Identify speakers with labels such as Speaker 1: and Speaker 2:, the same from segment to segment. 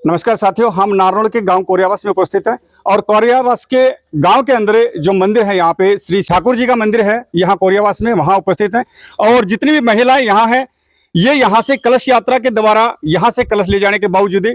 Speaker 1: नमस्कार साथियों, हम नारनौल के गांव कोरियावास में उपस्थित हैं और कोरियावास के गांव के अंदर जो मंदिर है, यहाँ पे श्री ठाकुर जी का मंदिर है, यहाँ कोरियावास में, वहाँ उपस्थित हैं। और जितनी भी महिलाएं यहाँ हैं, ये यहाँ से कलश यात्रा के द्वारा यहाँ से कलश ले जाने के बावजूद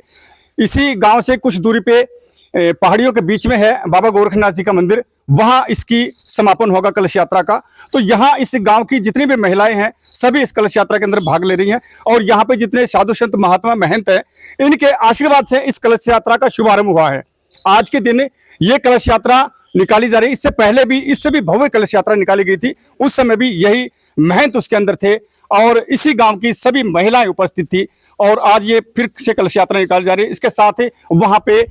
Speaker 1: इसी गांव से कुछ दूरी पे पहाड़ियों के बीच में है बाबा गोरखनाथ जी का मंदिर, वहां इसकी समापन होगा कलश यात्रा का। तो यहाँ इस गांव की जितनी भी महिलाएं हैं, सभी इस कलश यात्रा के अंदर भाग ले रही हैं। और यहाँ पे जितने साधु संत महात्मा महंत हैं, इनके आशीर्वाद से इस कलश यात्रा का शुभारंभ हुआ है। आज के दिन ये कलश यात्रा निकाली जा रही है। इससे पहले भी, इससे भी भव्य कलश यात्रा निकाली गई थी, उस समय भी यही महंत उसके अंदर थे और इसी गांव की सभी महिलाएं उपस्थित थी। और आज ये फिर से कलश यात्रा निकाली जा रही है। इसके साथ ही वहां पे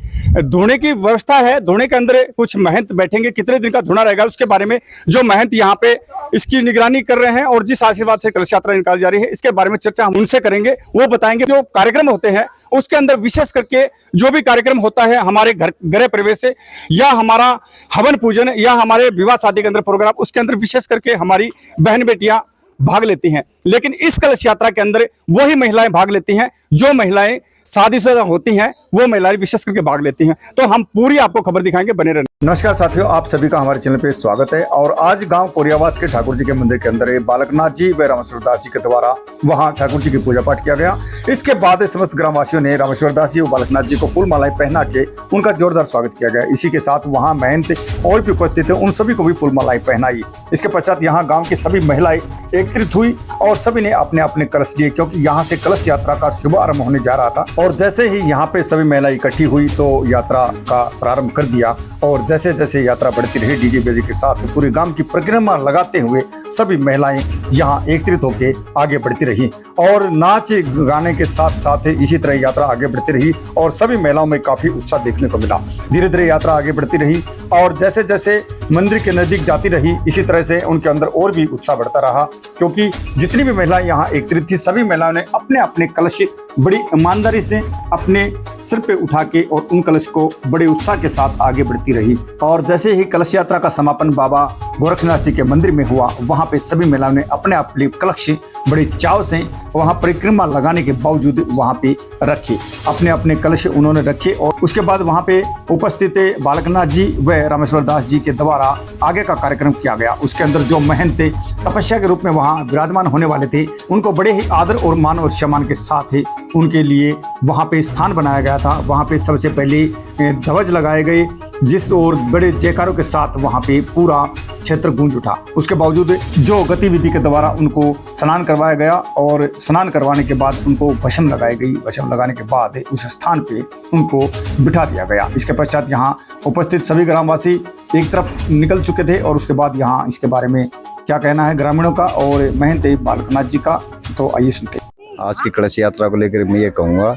Speaker 1: धुने की व्यवस्था है, धुने के अंदर कुछ महंत बैठेंगे। कितने दिन का धुना रहेगा उसके बारे में जो महंत यहाँ पे इसकी निगरानी कर रहे हैं और जिस आशीर्वाद से कलश यात्रा निकाली जा रही है, इसके बारे में चर्चा हम उनसे करेंगे। वो बताएंगे जो कार्यक्रम होते हैं उसके अंदर, विशेष करके जो भी कार्यक्रम होता है हमारे घर गृह प्रवेश से या हमारा हवन पूजन या हमारे विवाह शादी के अंदर प्रोग्राम, उसके अंदर विशेष करके हमारी बहन बेटियां भाग लेती हैं। लेकिन इस कलश यात्रा के अंदर वही महिलाएं भाग लेती हैं जो महिलाएं शादीशुदा होती हैं, वो महिलाएं विशेष करके भाग लेती हैं। तो हम पूरी आपको खबर दिखाएंगे, बने रहना। नमस्कार साथियों, आप सभी का हमारे चैनल पे स्वागत है। और आज गांव कोरियावास के ठाकुर जी के मंदिर के अंदर बालकनाथ जी व रामेश्वर दास जी के द्वारा वहां ठाकुर जी की पूजा पाठ किया गया। इसके बाद समस्त ग्रामवासियों ने रामेश्वर दास जी और बालकनाथ जी को फूल मालाएं पहना के उनका जोरदार स्वागत किया गया। इसी के साथ वहाँ महंत और भी उपस्थित थे, उन सभी को भी फूल मालाएं पहनाई। इसके पश्चात यहाँ गाँव की सभी महिलाएं एकत्रित हुई और सभी ने अपने अपने कलश लिए, क्योंकि यहाँ से कलश यात्रा का शुभारंभ होने जा रहा था। और जैसे ही यहाँ पे सभी महिलाएं इकट्ठी हुई तो यात्रा का प्रारंभ कर दिया। और जैसे जैसे यात्रा बढ़ती रही, डीजे बेजे के साथ पूरे गांव की परिक्रमा लगाते हुए सभी महिलाएं यहाँ एकत्रित होकर आगे बढ़ती रही और नाच गाने के साथ साथ इसी तरह यात्रा आगे बढ़ती रही और सभी महिलाओं में काफी उत्साह देखने को मिला। धीरे धीरे यात्रा आगे बढ़ती रही और जैसे जैसे मंदिर के नजदीक जाती रही, इसी तरह से उनके अंदर और भी उत्साह बढ़ता रहा, क्योंकि जितनी भी महिलाएं यहाँ एकत्रित थी, सभी महिलाओं ने अपने अपने कलश बड़ी ईमानदारी से अपने सिर पे उठा के और उन कलश को बड़े उत्साह के साथ आगे बढ़ती रही। और जैसे ही कलश यात्रा का समापन बाबा गोरखनाथ जी के मंदिर में हुआ, वहां पे सभी महिलाओं ने अपने अपने कलश बड़े चाव से वहां परिक्रमा लगाने के बावजूद वहां पे रखे, अपने अपने कलश उन्होंने रखे। और उसके बाद वहां पे उपस्थित बालकनाथ जी व रामेश्वर दास जी के द्वारा आगे का कार्यक्रम किया गया। उसके अंदर जो महंत तपस्या के रूप में वहां विराजमान होने वाले थे, उनको बड़े ही आदर और मान और सम्मान के साथ उनके लिए वहां पे स्थान बनाया गया था। वहां पे सबसे पहले ध्वज लगाए गए, जिस और बड़े जयकारों के साथ वहां पे पूरा क्षेत्र गूंज उठा। उसके बावजूद जो गतिविधि के द्वारा उनको स्नान करवाया गया और स्नान करवाने के बाद उनको भस्म लगाई गई। भस्म लगाने के बाद उस स्थान पे उनको बिठा दिया गया। इसके पश्चात यहाँ उपस्थित सभी ग्रामवासी एक तरफ निकल चुके थे और उसके बाद यहाँ इसके बारे में क्या कहना है ग्रामीणों का और महंत बालकनाथ जी का, तो आइए सुनते हैं।
Speaker 2: आज की कलश यात्रा को लेकर मैं ये कहूँगा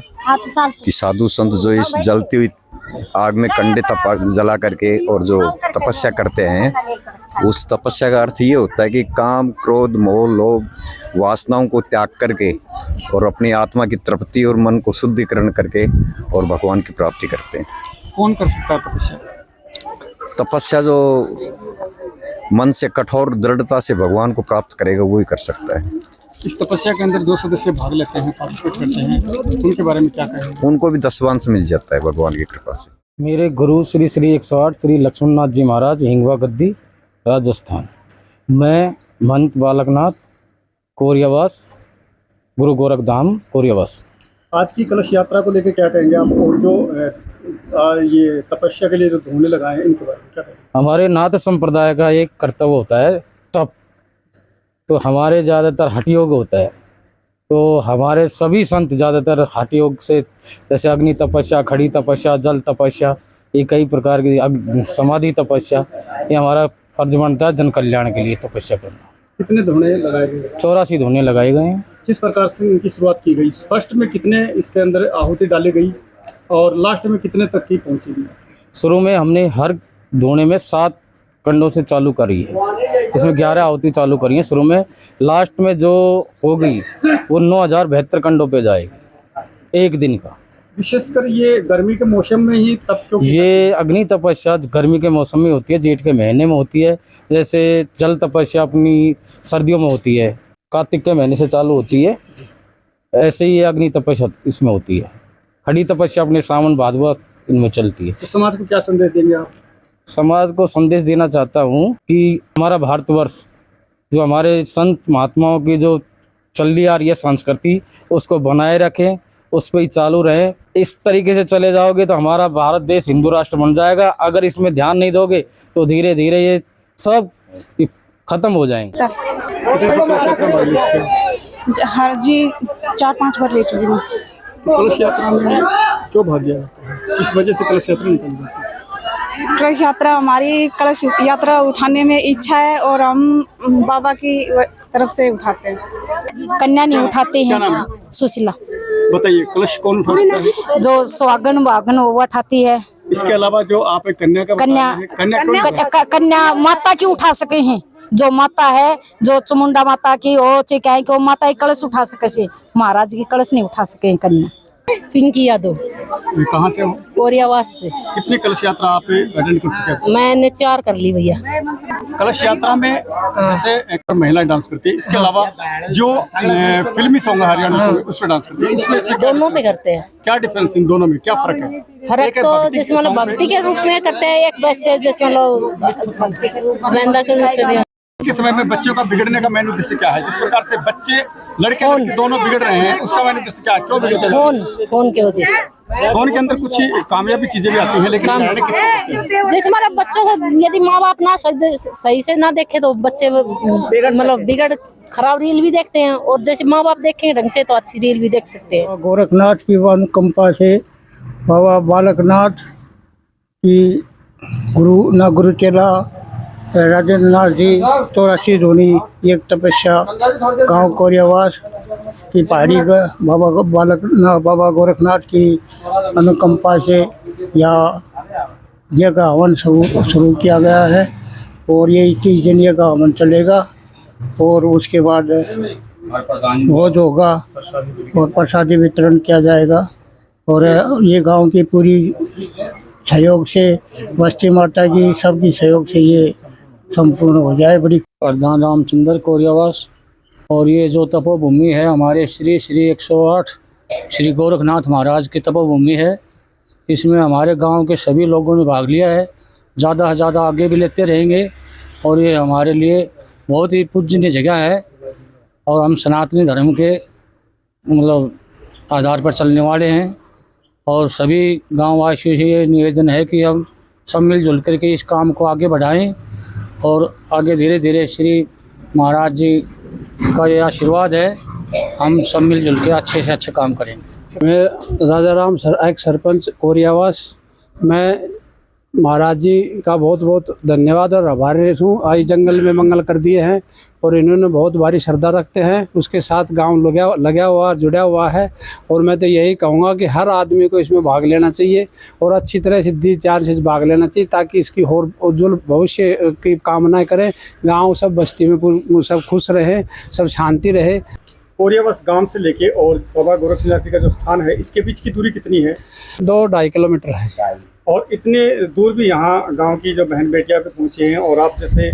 Speaker 2: कि साधु संत जो इस जलती हुई आग में कंडे जला करके और जो तपस्या करते हैं, उस तपस्या का अर्थ ये होता है कि काम, क्रोध, मोह, लोभ, वासनाओं को त्याग करके और अपनी आत्मा की तृप्ति और मन को शुद्धिकरण करके और भगवान की प्राप्ति करते हैं।
Speaker 1: कौन कर सकता है तपस्या?
Speaker 2: तपस्या जो मन से कठोर दृढ़ता से भगवान को प्राप्त करेगा, वो ही कर सकता है।
Speaker 1: इस तपस्या के अंदर जो सदस्य भाग लेते हैं, पार्टिसिपेट करते हैं, उनके बारे में क्या कहेंगे?
Speaker 2: उनको भी दशवांश मिल जाता है भगवान की कृपा से।
Speaker 3: मेरे गुरु श्री 108 श्री लक्ष्मणनाथ जी महाराज, हिंगवा गद्दी, राजस्थान। मैं महंत बालकनाथ, कोरियावास, गुरु गोरखधाम, कोरियावास।
Speaker 1: आज की कलश यात्रा को लेकर क्या कहेंगे आप? और जो ये तपस्या के लिए जो धुने लगाए हैं, इनके बारे में क्या कहेंगे?
Speaker 3: हमारे नाथ संप्रदाय का एक कर्तव्य होता है तप, तो हमारे ज़्यादातर हठ योग होता है। तो हमारे सभी संत ज़्यादातर हठ योग से, जैसे अग्नि तपस्या, खड़ी तपस्या, जल तपस्या, ये कई प्रकार की समाधि तपस्या, ये हमारा फर्ज बनता है जन कल्याण के लिए तपस्या करना।
Speaker 1: कितने धुने लगाए गए?
Speaker 3: 84 धुने लगाए गए हैं।
Speaker 1: किस प्रकार से इनकी शुरुआत की गई? फर्स्ट में कितने इसके अंदर आहुति डाली गई और लास्ट में कितने तक की पहुंची? शुरू
Speaker 3: में हमने हर धुने में 7 कंडों से चालू करी है, इसमें 11 आहुति चालू करी है शुरू में। लास्ट में जो हो गई वो 9072 कंडों पे जाएगी एक दिन का।
Speaker 1: विशेषकर ये गर्मी के मौसम में ही तप, क्योंकि
Speaker 3: ये अग्नि तपस्या गर्मी के मौसम में होती है, जेठ के महीने में होती है। जैसे जल तपस्या अपनी सर्दियों में होती है, कार्तिक के महीने से चालू होती है, ऐसे ही ये अग्नि तपस्या इसमें होती है। खड़ी तपस्या अपने सावन भादवा इनमें चलती है।
Speaker 1: तो समाज को क्या संदेश देंगे आप?
Speaker 3: समाज को संदेश देना चाहता हूँ कि हमारा भारतवर्ष जो हमारे संत महात्माओं की जो चल रही आ रही है संस्कृति, उसको बनाए रखें, उस पर ही चालू रहे। इस तरीके से चले जाओगे तो हमारा भारत देश हिंदू राष्ट्र बन जाएगा। अगर इसमें ध्यान नहीं दोगे तो धीरे धीरे ये सब खत्म हो जाएंगे।
Speaker 4: हर जी 4-5 बार ले चुकी हूँ।
Speaker 1: कलश यात्रा में क्यों भाग गया? किस वजह से कलश यात्रा निकल जाती है?
Speaker 4: कलश यात्रा, हमारी कलश यात्रा उठाने में इच्छा है और हम बाबा की तरफ से उठाते हैं।
Speaker 5: कन्या नहीं उठाते
Speaker 1: क्या नाम
Speaker 5: हैं,
Speaker 1: है?
Speaker 5: सुशीला।
Speaker 1: बताइए, कलश कौन उठाता है?
Speaker 5: जो सुहागन वागन वो उठाती है।
Speaker 1: इसके अलावा जो आप एक कन्या का बता
Speaker 5: कन्या
Speaker 1: रहे हैं, कन्या क्यों नहीं उठाती?
Speaker 5: कन्या माता की उठा सके हैं। जो माता है, जो चामुंडा माता की हो चाहे क्या है कि वो माता की कलश उठा सके से, महाराज की कलश नहीं उठा सके कन्या। पिंकी यादव,
Speaker 1: कहाँ से हो?
Speaker 5: कोरियावास से।
Speaker 1: कितनी कलश यात्रा आप अटेंड कर चुके हैं?
Speaker 5: मैंने 4 कर ली भैया।
Speaker 1: कलश यात्रा में जैसे एक महिला डांस करती है, इसके अलावा जो फिल्मी सॉन्ग है हरियाणा सॉन्ग, उस पर डांस करती है। इसमें
Speaker 5: दोनों पे करते हैं।
Speaker 1: क्या डिफरेंस इन दोनों में, क्या फर्क है?
Speaker 5: फर्क
Speaker 1: एक है
Speaker 5: तो
Speaker 1: भक्ति
Speaker 5: जैसे
Speaker 1: के
Speaker 5: मतलब
Speaker 1: song पे,
Speaker 5: भक्ति के रूप में करते हैं, एक वैसे जैसे मतलब वृंदा के रूप में।
Speaker 1: के समय में बच्चों का बिगड़ने का मेन उद्देश्य क्या है? जिस प्रकार से बच्चे लड़के लड़की दोनों बिगड़ रहे हैं, उसका मेन उद्देश्य क्या है? क्यों बिगड़ते हैं?
Speaker 5: फोन की वजह से।
Speaker 1: फोन के अंदर कुछ कामयाबी चीजें भी आती हैं, लेकिन बिगड़ने किसको कहते हैं?
Speaker 5: जैसे हमारे बच्चों को यदि माँ बाप ना सही से ना देखे तो बच्चे मतलब बिगड़ खराब रील भी देखते हैं, और जैसे माँ बाप देखें ढंग से तो अच्छी रील भी देख सकते हैं।
Speaker 6: गोरखनाथ की अनुकंपा से बाबा बालकनाथ की गुरु चेला राजेंद्र नाथ जी 84 धोनी एक तपस्या गांव कोरियावास की पहाड़ी का बाबा गोरखनाथ की अनुकंपा से यह का हवन शुरू किया गया है, और ये 21 दिन यह का हवन चलेगा, और उसके बाद भोज होगा और प्रसादी वितरण किया जाएगा। और ये गांव की पूरी सहयोग से, बस्ती माता की सबकी सहयोग से ये संपूर्ण हो जाए। बड़ी
Speaker 3: प्रधान रामचंद्र कोरियावास। और ये जो तपोभूमि है हमारे श्री 108 श्री गोरखनाथ महाराज की तपोभूमि है। इसमें हमारे गांव के सभी लोगों ने भाग लिया है, ज़्यादा से ज़्यादा आगे भी लेते रहेंगे, और ये हमारे लिए बहुत ही पूजनीय जगह है। और हम सनातनी धर्म के मतलब आधार पर चलने वाले हैं, और सभी गाँव वासियों से ये निवेदन है कि हम सब मिलजुल करके इस काम को आगे बढ़ाएं, और आगे धीरे धीरे श्री महाराज जी का ये आशीर्वाद है, हम सब मिलजुल के अच्छे से अच्छा काम करेंगे।
Speaker 6: मैं राजा राम एक सरपंच कोरियावास, मैं महाराज जी का बहुत बहुत धन्यवाद और आभारी हूँ। आज जंगल में मंगल कर दिए हैं, और इन्होंने बहुत भारी श्रद्धा रखते हैं, उसके साथ गांव लगा हुआ जुड़ा हुआ है। और मैं तो यही कहूँगा कि हर आदमी को इसमें भाग लेना चाहिए, और अच्छी तरह सिद्धि चार से भाग लेना चाहिए, ताकि इसकी और उज्जवल भविष्य की कामना करें। गाँव सब बस्ती में सब खुश रहे, सब शांति रहे।
Speaker 1: कोरियावास गांव से लेके और बाबा गोरखनाथ जी का जो स्थान है, इसके बीच की दूरी कितनी है?
Speaker 6: 2-2.5 किलोमीटर है।
Speaker 1: और इतने दूर भी यहाँ गांव की जो बहन बेटियां भी पहुँचे हैं, और आप जैसे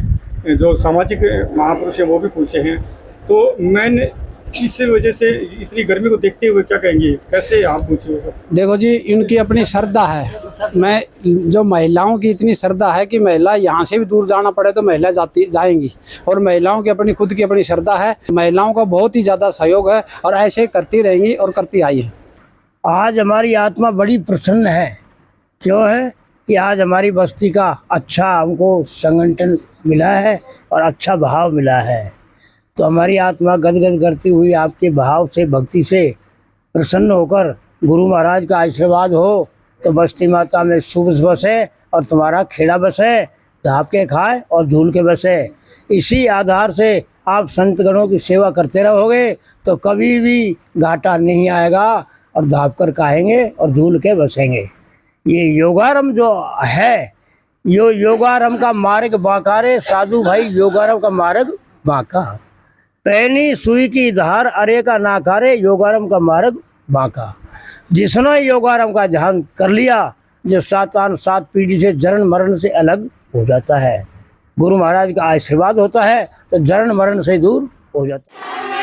Speaker 1: जो सामाजिक महापुरुष हैं वो भी पहुँचे हैं, तो मैंने इस वजह से इतनी गर्मी को देखते हुए क्या कहेंगे, कैसे यहाँ पहुँचे हो?
Speaker 6: देखो जी, इनकी अपनी श्रद्धा है। मैं जो महिलाओं की इतनी श्रद्धा है कि महिला यहाँ से भी दूर जाना पड़े तो महिला जाएंगी, और महिलाओं की अपनी खुद की अपनी श्रद्धा है। महिलाओं का बहुत ही ज़्यादा सहयोग है, और ऐसे करती रहेंगी और करती आई है।
Speaker 7: आज हमारी आत्मा बड़ी प्रसन्न है। क्यों है कि आज हमारी बस्ती का अच्छा हमको संगठन मिला है और अच्छा भाव मिला है, तो हमारी आत्मा गदगद करती हुई आपके भाव से, भक्ति से प्रसन्न होकर गुरु महाराज का आशीर्वाद हो तो बस्ती माता में सुख बसे और तुम्हारा खेड़ा बसे, धाप के खाए और झूल के बसे। इसी आधार से आप संतगणों की सेवा करते रहोगे तो कभी भी घाटा नहीं आएगा, और धाप कर खाएंगे और झूल के बसेंगे। ये योगारम जो है, यो योगारम का मार्ग बांका रे साधु भाई, योगारम का मार्ग बांका। पहनी सुई की धार अरे का नाकारे, योगारम का मार्ग बांका। जिसने योगारम का ध्यान कर लिया, जो 7 पीढ़ी से जन्म मरण से अलग हो जाता है। गुरु महाराज का आशीर्वाद होता है तो जन्म मरण से दूर हो जाता है।